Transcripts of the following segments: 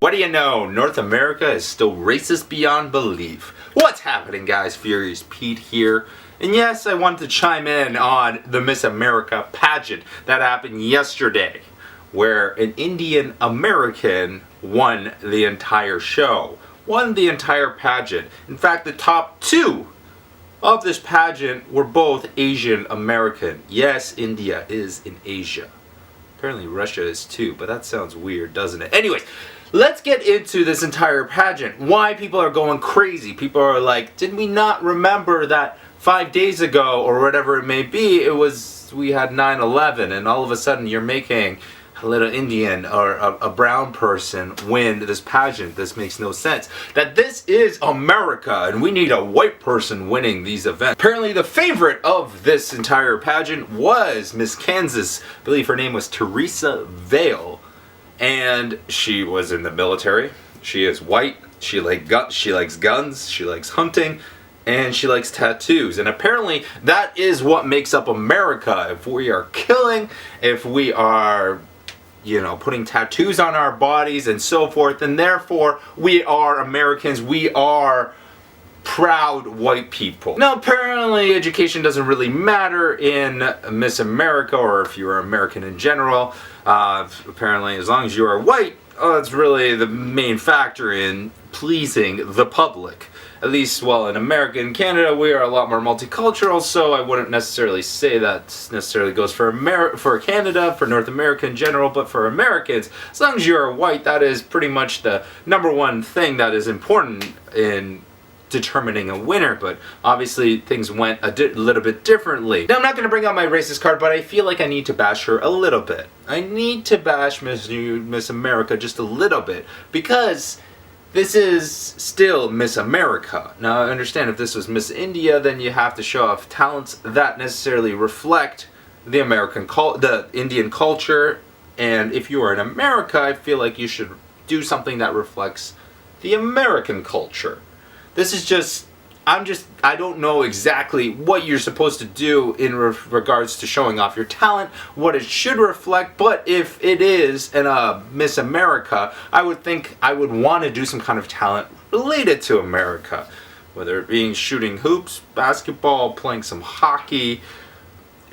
What do you know? North America is still racist beyond belief. What's happening, guys? Furious Pete here. And yes, I wanted to chime in on the Miss America pageant that happened yesterday, where an Indian American won the entire show, won the entire pageant. In fact, the top two of this pageant were both Asian American. Yes, India is in Asia. Apparently Russia is too, but that sounds weird, doesn't it? Anyways, let's get into this entire pageant. Why people are going crazy. People are like, did we not remember that 5 days ago, or whatever it may be, we had 9/11, and all of a sudden you're making a little Indian or a brown person win this pageant. This makes no sense. That this is America and we need a white person winning these events. Apparently the favorite of this entire pageant was Miss Kansas. I believe her name was Teresa Vale, and she was in the military. She is white. She likes guns. She likes hunting. And she likes tattoos. And apparently that is what makes up America. If we are killing, if we are putting tattoos on our bodies and so forth, and therefore we are Americans, we are proud white people. Now apparently education doesn't really matter in Miss America, or if you're American in general. Apparently as long as you are white, that's really the main factor in pleasing the public. At least, well, in America and Canada, we are a lot more multicultural, so I wouldn't necessarily say that necessarily goes for Canada, for North America in general, but for Americans, as long as you're white, that is pretty much the number one thing that is important in determining a winner. But obviously things went a little bit differently. Now I'm not going to bring out my racist card, but I feel like I need to bash her a little bit. I need to bash Miss America just a little bit, because this is still Miss America. Now I understand if this was Miss India, then you have to show off talents that necessarily reflect the the Indian culture. And if you are in America, I feel like you should do something that reflects the American culture. This is just, I don't know exactly what you're supposed to do in regards to showing off your talent, what it should reflect, but if it is in a Miss America, I would think I would want to do some kind of talent related to America. Whether it being shooting hoops, basketball, playing some hockey,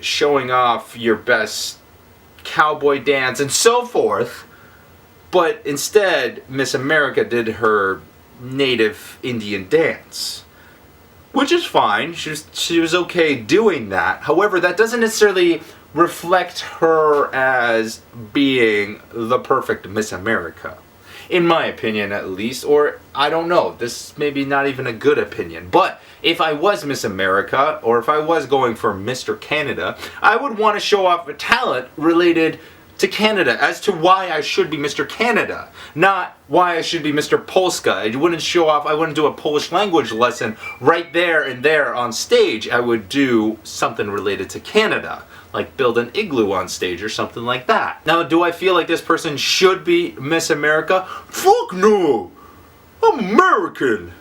showing off your best cowboy dance, and so forth. But instead, Miss America did her native Indian dance, which is fine. She was okay doing that. However, that doesn't necessarily reflect her as being the perfect Miss America, in my opinion at least. Or I don't know, this may be not even a good opinion, but if I was Miss America, or if I was going for Mr. Canada, I would want to show off a talent related to Canada as to why I should be Mr. Canada, not why I should be Mr. Polska. I wouldn't do a Polish language lesson right there and there on stage. I would do something related to Canada, like build an igloo on stage or something like that. Now, do I feel like this person should be Miss America? Fuck no! I'm American!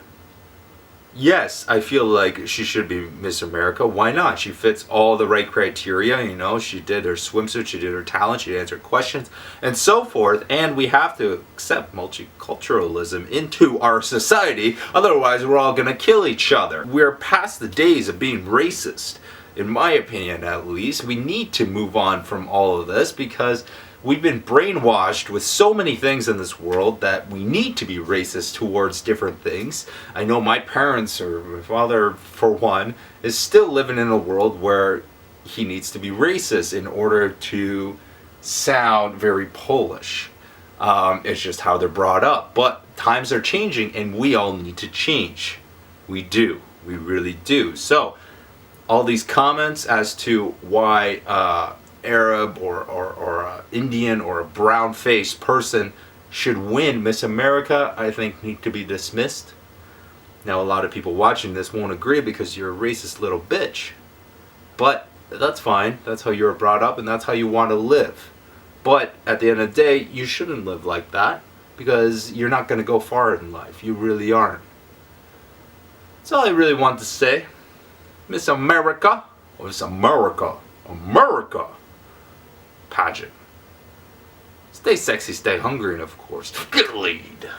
Yes, I feel like she should be Miss America. Why not? She fits all the right criteria. She did her swimsuit, she did her talent, she answered questions, and so forth. And we have to accept multiculturalism into our society. Otherwise, we're all going to kill each other. We're past the days of being racist, in my opinion at least. We need to move on from all of this, because we've been brainwashed with so many things in this world that we need to be racist towards different things. I know my parents, or my father for one, is still living in a world where he needs to be racist in order to sound very Polish. It's just how they're brought up. But times are changing and we all need to change. We do. We really do. So, all these comments as to why Arab or Indian or a brown-faced person should win Miss America, I think need to be dismissed. Now, a lot of people watching this won't agree because you're a racist little bitch. But that's fine. That's how you were brought up and that's how you want to live. But at the end of the day, you shouldn't live like that, because you're not going to go far in life. You really aren't. That's all I really want to say. Miss America, or Miss America, America pageant. Stay sexy, stay hungry, and of course, get laid.